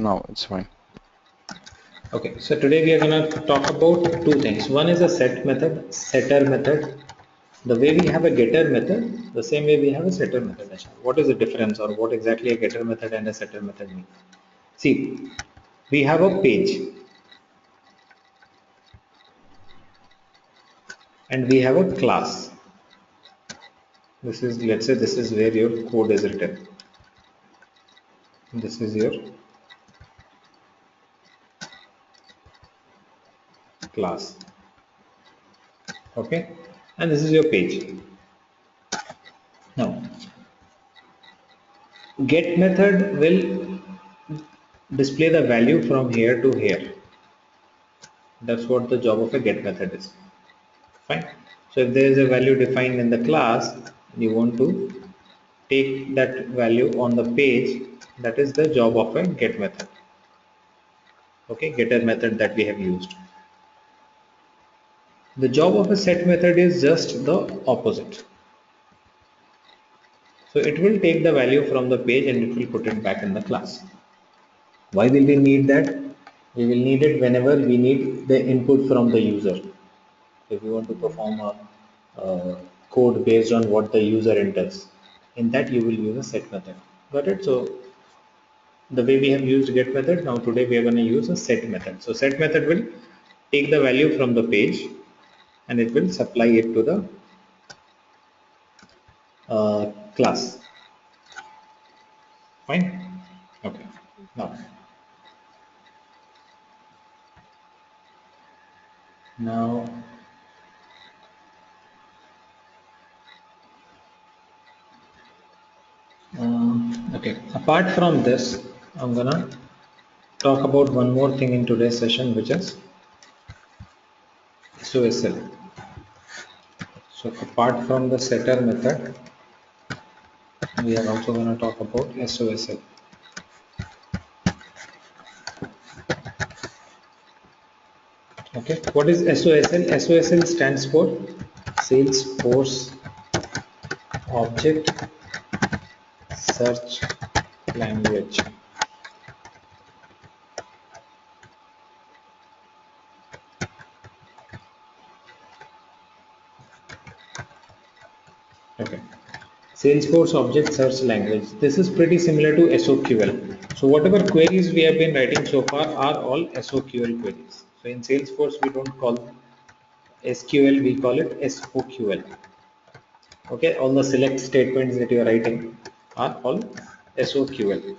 now it's fine. Okay, so today we are going to talk about two things. One is a set method, setter method. The way we have a getter method, the same way we have a setter method. What is the difference, or what exactly a getter method and a setter method mean? See, we have a page and we have a class. This is, let's say, this is where your code is written. This is your class. Okay, and this is your page. Now, get method will display the value from here to here. That's what the job of a get method is. Fine. So if there is a value defined in the class, you want to take that value on the page, that is the job of a get method. Okay, getter method that we have used. The job of a set method is just the opposite. So it will take the value from the page and it will put it back in the class. Why will we need that? We will need it whenever we need the input from the user. If you want to perform a code based on what the user enters, in that you will use a set method. Got it? So the way we have used get method, now today we are going to use a set method. So set method will take the value from the page and it will supply it to the class. Fine. Okay. Now okay, apart from this, I'm gonna talk about one more thing in today's session, which is SOSL. So apart from the setter method, we are also going to talk about SOSL. Okay, what is SOSL? SOSL stands for Salesforce Object Search Language. Okay, Salesforce Object Search Language. This is pretty similar to SOQL. So whatever queries we have been writing so far are all SOQL queries. So in Salesforce we don't call SQL, we call it SOQL. Okay, all the select statements that you are writing are all SOQL.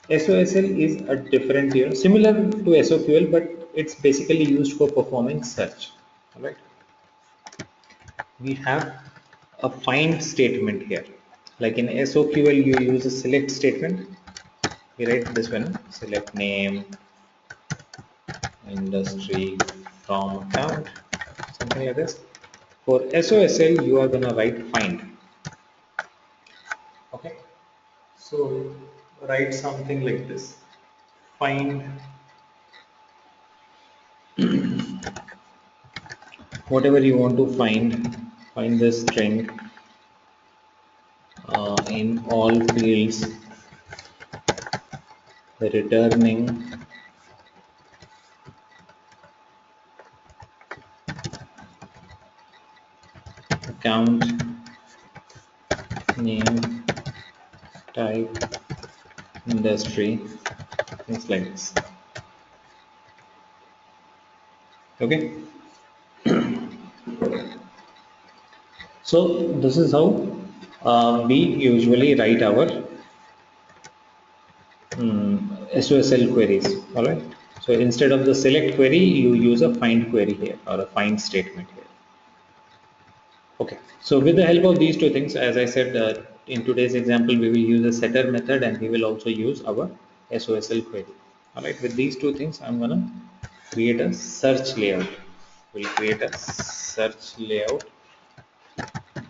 SOSL is a different, similar to SOQL, but it's basically used for performing search. All right. We have a find statement here. Like in SOQL, you use a select statement. We write this one: select name, industry, from account, something like this. For SOSL, you are gonna write find. Okay. So write something like this: find whatever you want to find the string in all fields, returning account name, type, industry, things like this. Okay, so this is how we usually write our SOSL queries. All right, so instead of the select query, you use a find query here, or a find statement here. Okay, so with the help of these two things, as I said, in today's example, we will use a setter method and we will also use our SOSL query. All right, with these two things, I'm gonna create a search layout. We'll create a search layout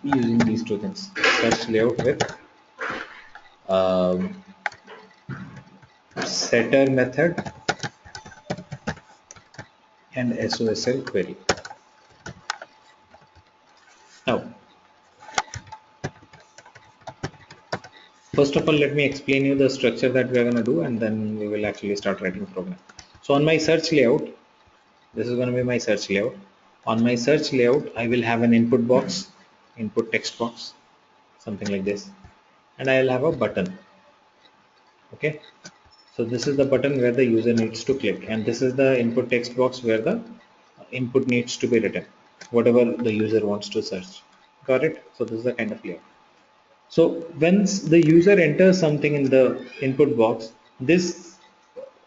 using these two things. Search layout with um, setter method and SOSL query. Now, first of all, let me explain you the structure that we are going to do, and then we will actually start writing program. So on my search layout, this is going to be my search layout. On my search layout, I will have an input box, input text box, something like this, and I will have a button. Okay, so this is the button where the user needs to click, and this is the input text box where the input needs to be written, whatever the user wants to search. Got it? So this is the kind of layout. So once the user enters something in the input box, this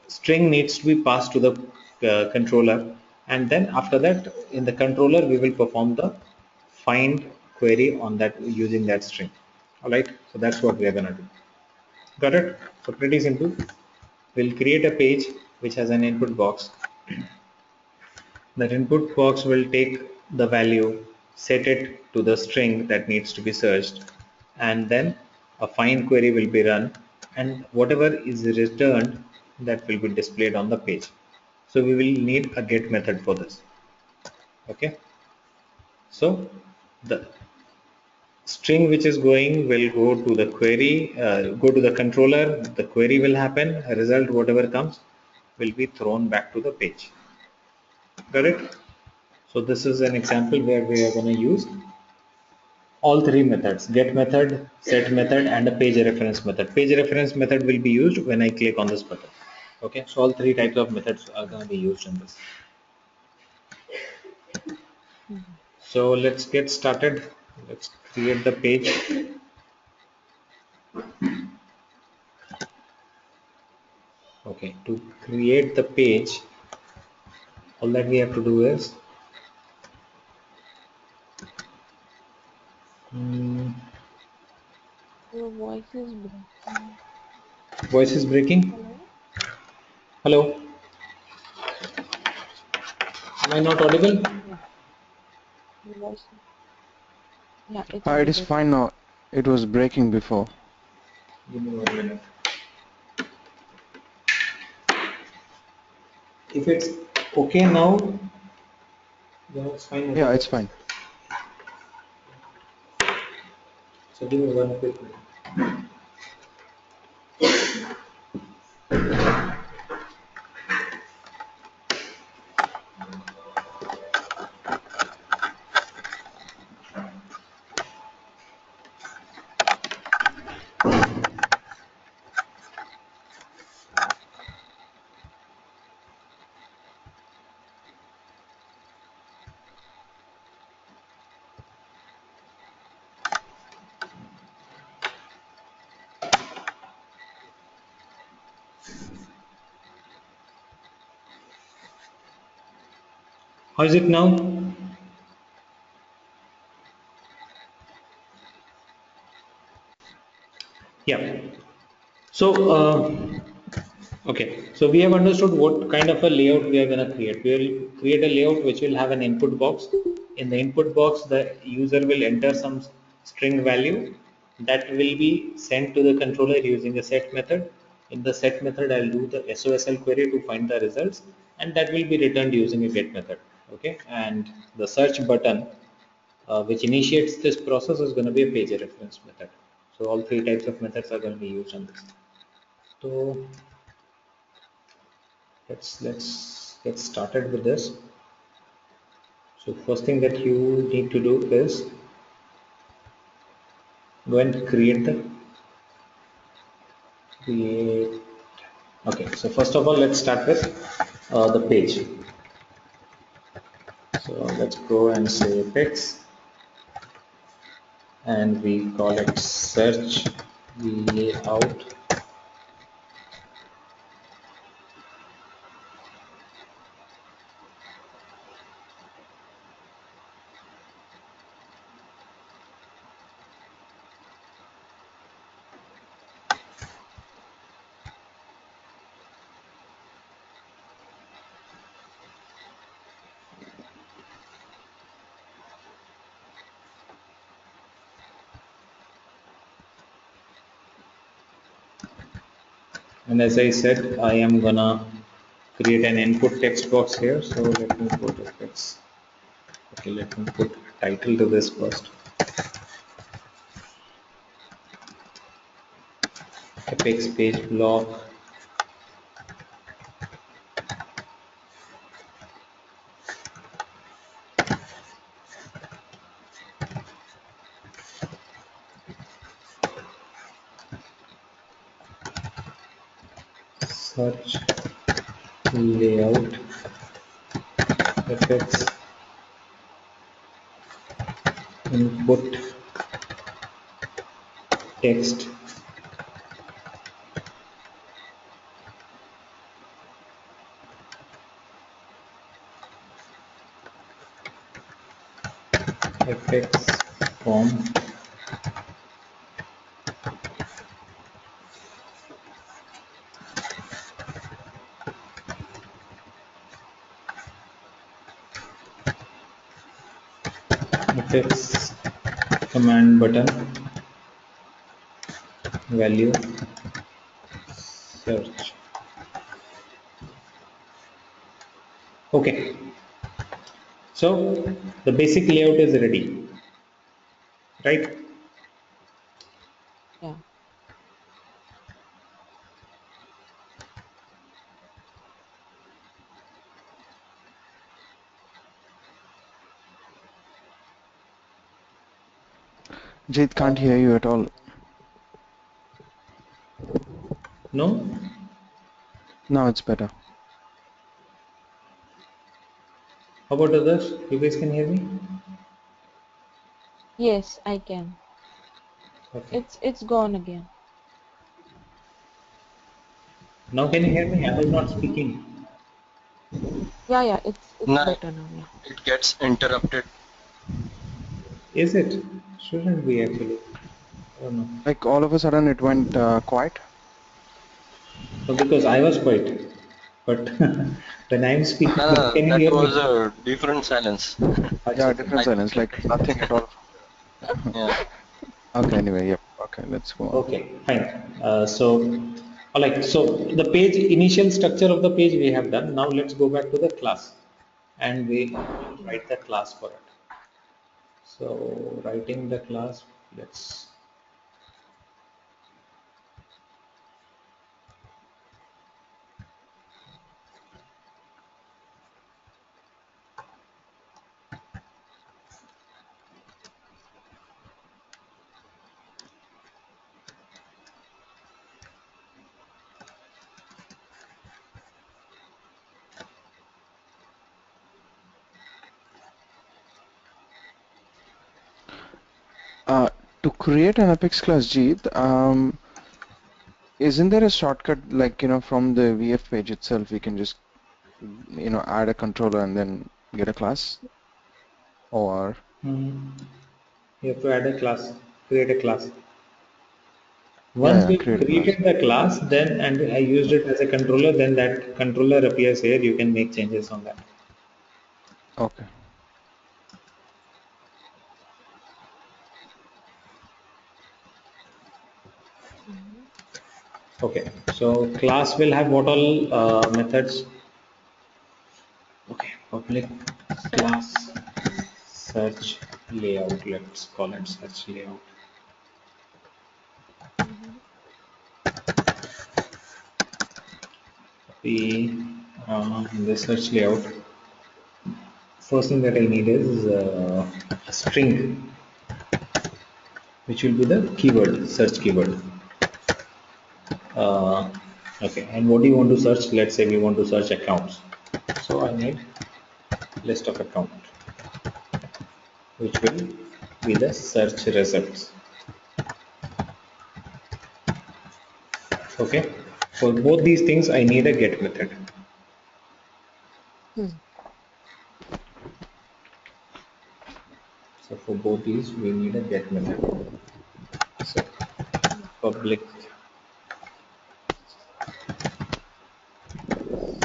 string needs to be passed to the controller, and then after that in the controller we will perform the find query on that using that string. All right, so that's what we are going to do. Got it? So pretty simple. We'll create a page which has an input box. That input box will take the value, set it to the string that needs to be searched, and then a find query will be run, and whatever is returned, that will be displayed on the page. So we will need a get method for this. Okay, so the string which is going will go to the query, go to the controller, the query will happen, a result whatever comes will be thrown back to the page. Got it? So this is an example where we are going to use all three methods: get method, set method, and a page reference method. Page reference method will be used when I click on this button. Okay, so all three types of methods are going to be used in this. So let's get started. Let's create the page. Okay, to create the page, all that we have to do is Your voice is breaking. voice is breaking. Hello? Hello, am I not audible? Yeah, your voice. Yeah, it's It is audible. fine now. It was breaking before. Give me 1 minute. If it's okay now, then it's fine. Yeah, it's Otherwise, fine. so give me one quick minute. How is it now? Yeah. So, okay. So we have understood what kind of a layout we are going to create. We will create a layout which will have an input box. In the input box, the user will enter some string value that will be sent to the controller using a set method. In the set method, I'll do the SOSL query to find the results, and that will be returned using a get method. Okay. And the search button which initiates this process is going to be a page reference method. So all three types of methods are going to be used on this. So let's get started with this. So first thing that you need to do is go and create. Okay, so first of all, let's start with the page. So let's go and say text, and we call it search layout. And as I said, I am gonna create an input text box here. So let me put a text. Okay, let me put a title to this first. Apex page block search layout effects input text effects form effects command button value search. Okay, so the basic layout is ready, right? Yeah. Jeet can't hear you at all. No? Now it's better. How about others? You guys can hear me? Yes, I can. Okay. It's gone again. Now can you hear me? I was not Mm-hmm. speaking. Yeah, yeah, it's No, better now. Yeah. it gets interrupted. Is it? Shouldn't be actually. I don't know. Like all of a sudden it went quiet. No, because I was quiet. But when I'm speaking, No, no, can you that hear was me? a different silence. Yeah, Acha, acha. different I silence, like think. nothing at all. Yeah. Okay, anyway, yep. Okay, let's go on. Okay, fine. All right. So the page initial structure of the page we have done. Now let's go back to the class, and we will write the class for it. So writing the class, let's. Uh, to create an Apex class, Jeet, isn't there a shortcut like, from the VF page itself, we can just, add a controller and then get a class? Or, You have to add a class, create a class. yeah, Once yeah, we create a class. created the class, then and I used it as a controller, then that controller appears here. You can make changes on that. Okay. Mm-hmm. Okay, so class will have what all methods? Okay, public Search. class search layout. Let's call it search layout. Mm-hmm. The in the search layout, first thing that I need is a string, which will be the keyword, search keyword. Uh, okay, and what do you want to search? Let's say we want to search accounts. So I need list of account, which will be the search results. Okay, for both these things, I need a get method. Hmm. So for both these, we need a get method. So public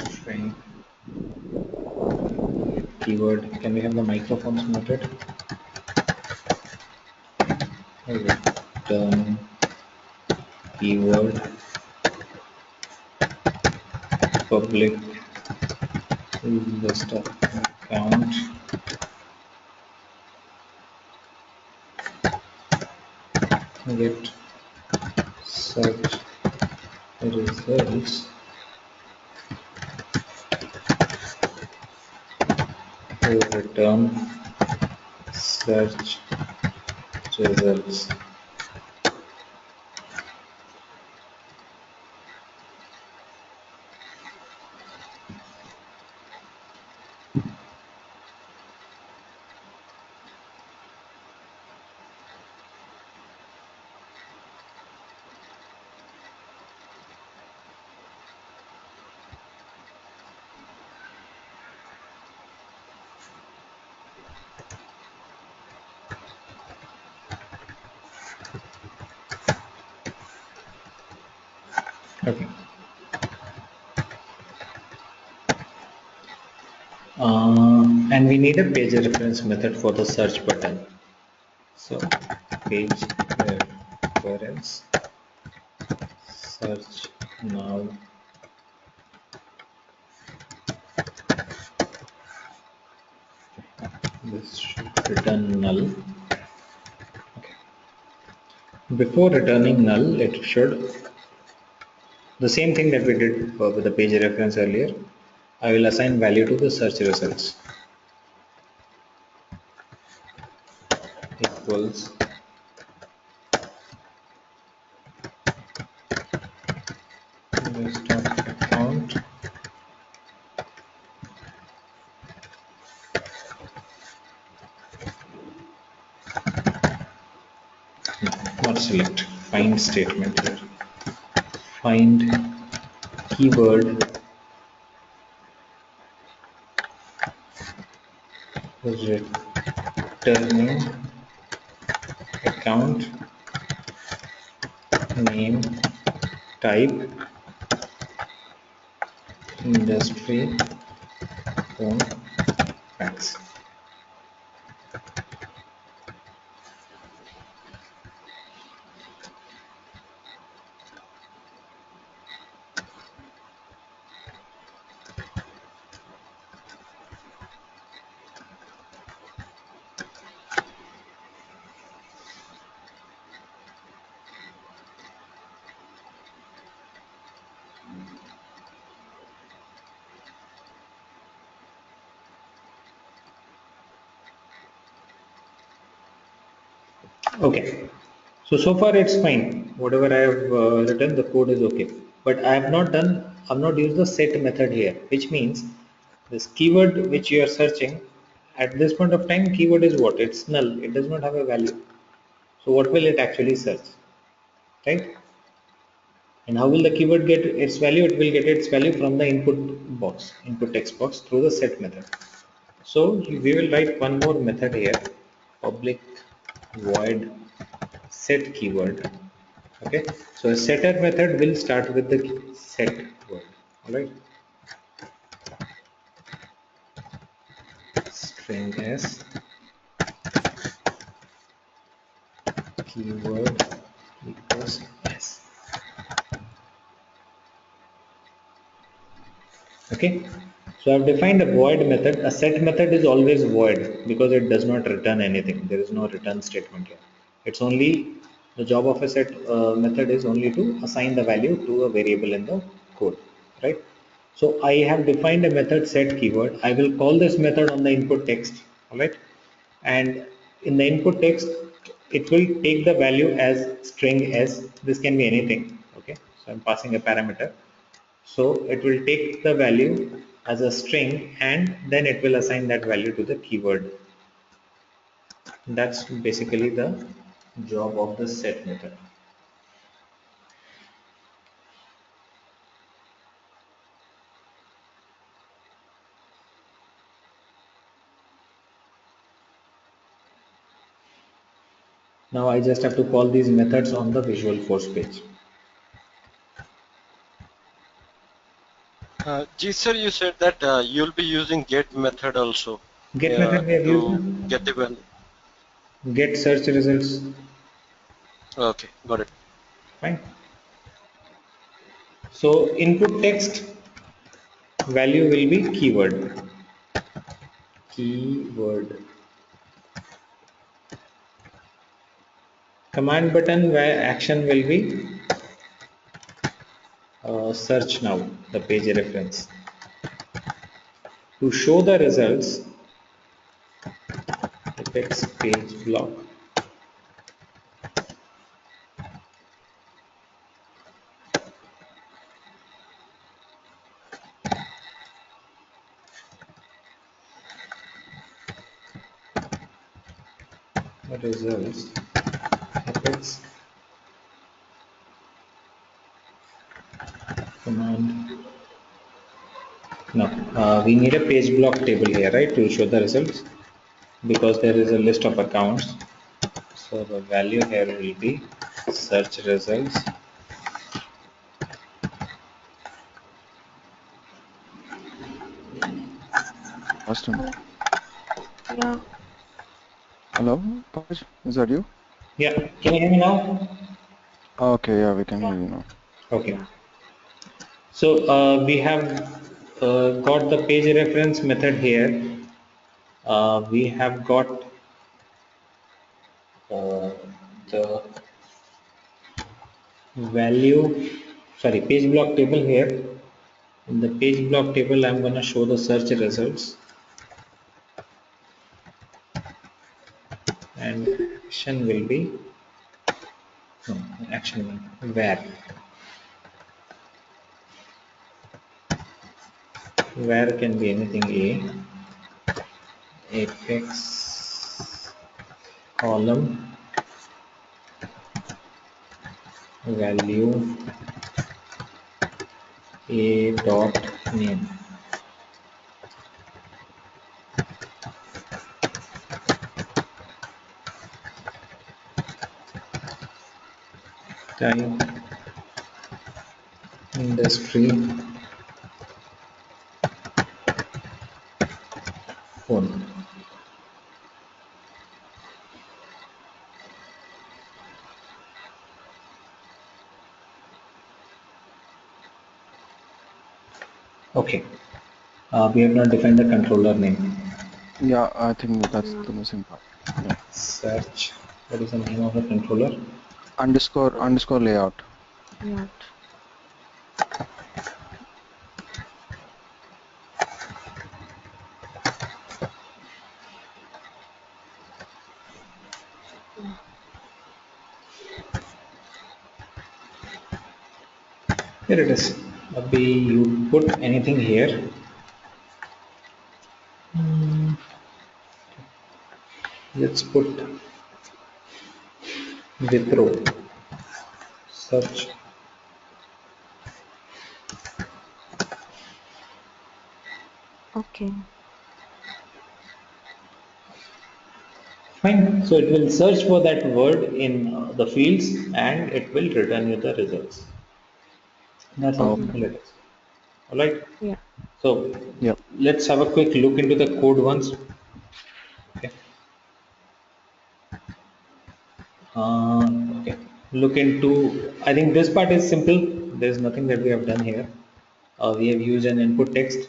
string keyword. Can we have the microphones muted? Return keyword public list of account get search results return search results. Okay. And we need a page reference method for the search button. So page reference search now. This should return null. Okay. Before returning null, it should the same thing that we did with the page reference earlier. I will assign value to the search results equals list of account not select find statement here. Find keyword returning account name type industry phone fax. Okay, so far it's fine. Whatever I have written, the code is okay. But I've not used the set method here, which means this keyword which you are searching at this point of time, keyword is what? It's null. It does not have a value. So what will it actually search, right? And how will the keyword get its value? It will get its value from the input text box through the set method. So we will write one more method here, public void set keyword. Okay, so a setter method will start with the set word. All right, string s keyword equals s. Okay, so I've defined a void method. A set method is always void because it does not return anything. There is no return statement here. It's only the job of a set method is only to assign the value to a variable in the code, right? So I have defined a method set keyword. I will call this method on the input text, all right? And in the input text, it will take the value as string s. This can be anything, okay? So I'm passing a parameter. So it will take the value as a string and then it will assign that value to the keyword. That's basically the job of the set method. Now I just have to call these methods on the Visualforce page. Ji sir, you said that you'll be using get method also Get method we have to used, get the value. get search results, Okay, got it. fine. So input text value will be keyword. Keyword. Command button where action will be search now, the page reference. To show the results, text page block. Results text command. No, we need a page block table here, right, to show the results because there is a list of accounts. So the value here will be search results Lost him. Yeah. Hello, Paj? Is that you? Yeah, can you hear me now? Okay, yeah, we can Yeah. hear you now. Okay. Yeah. So we have got the page reference method here. We have got uh, the value, sorry, page block table here. In the page block table, I'm going to show the search results, and action will be, no, action will be where can be anything, apex column value a dot name. Type industry phone. Okay, we have not defined the controller name. Yeah, I think that's Yeah. the missing part. Yeah. Search, what is the name of the controller? Underscore layout. Yeah. Yeah. Here it is. Maybe you put anything here. Let's put Wipro search. Okay. Fine. So it will search for that word in the fields and it will return you the results. That's how Okay. simple it is. All right. Yeah. So Yep. let's have a quick look into the code once. Okay. Okay. Look into. I think this part is simple. There's nothing that we have done here. We have used an input text.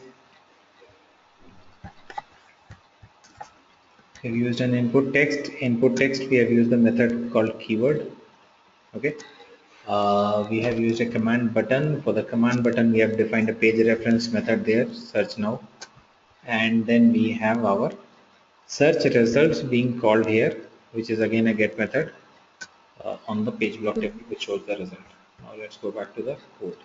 We have used an input text. Input text. We have used the method called keyword. Okay. We have used a command button. For the command button, we have defined a page reference method there, search now. And then we have our search results being called here, which is again a get method on the page block table, Mhm. which shows the result. Now let's go back to the code.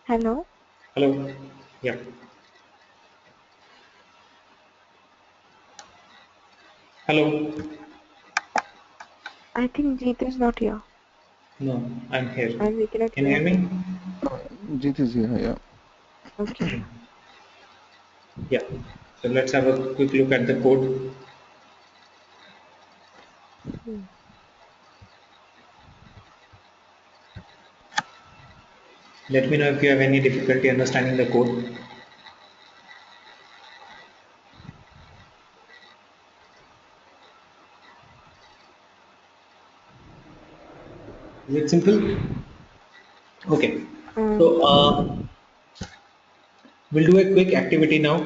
Hello. Hello. Yeah. Hello. I think Jeet is not here, No, I'm here. and we cannot Can you hear hear him. me? Jit is here. Yeah. Okay. Yeah. So let's have a quick look at the code. Hmm. Let me know if you have any difficulty understanding the code. Is it simple? Okay. So Um. we'll do a quick activity now.